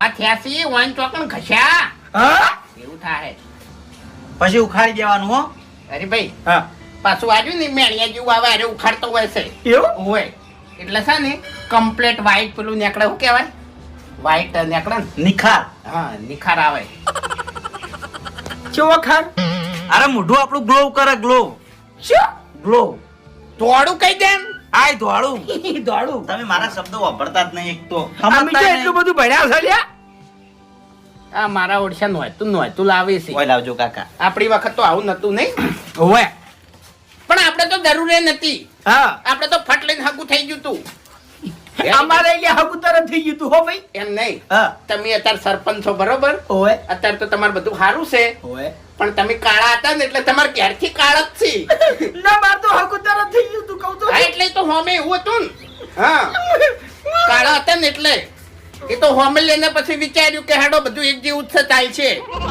આ થ્યાસી વાન ચોકન ઘસ્યા હા એવું થાય. પછી ઉખાડી દેવાનું હો. અરે ભાઈ હા પાછું આજુ ને મેણિયા જેવું આવે અરે ઉખાડતો હોય છે એવું હોય એટલે છે ને કમ્પ્લેટ વ્હાઈટ પેલું નીકળે શું કહેવાય વ્હાઈટ નીકળે ને નિખાર. હા નિખાર આવે. કેવો ખાર? અરે મોઢું આપણું ગ્લો કરે, ગ્લો. શું ગ્લો. ધોળું કહી દે આય ધોળું. ધોળું તમે મારા શબ્દો વાપરતા જ નહીં એક તો. અમે તો એટલું બધું ભણ્યા છે લ્યા. આ મારા ઓળશા નહોતું લાવે છે. ઓય લાવજો કાકા. આપણી વખત તો આવું નતું નહીં ઓવે પણ આપણે તો જરૂર નથી. હા આપણે તો ફટ લઈને હગું થઈ ગયું તું. અમારે અહીંયા હગું તરત થઈ ગયું તું હો ભાઈ. એમ નહીં હા તમે અત્યારે સરપંચ છો બરોબર ઓવે અત્યારે તો તમારે બધું સારું છે ઓવે પણ તમે કાળા હતા ને એટલે તમારે ક્યારથી કાળા જ છે. ના માર તો હગું તરત થઈ ગયું તું કહું તો. હા એટલે તો હોમે એવું હતું ને હા કાળા હતા ને એટલે એ તો હોમે લઈને પછી વિચાર્યું કે હેડો બધું એક જેવું જ થાય છે.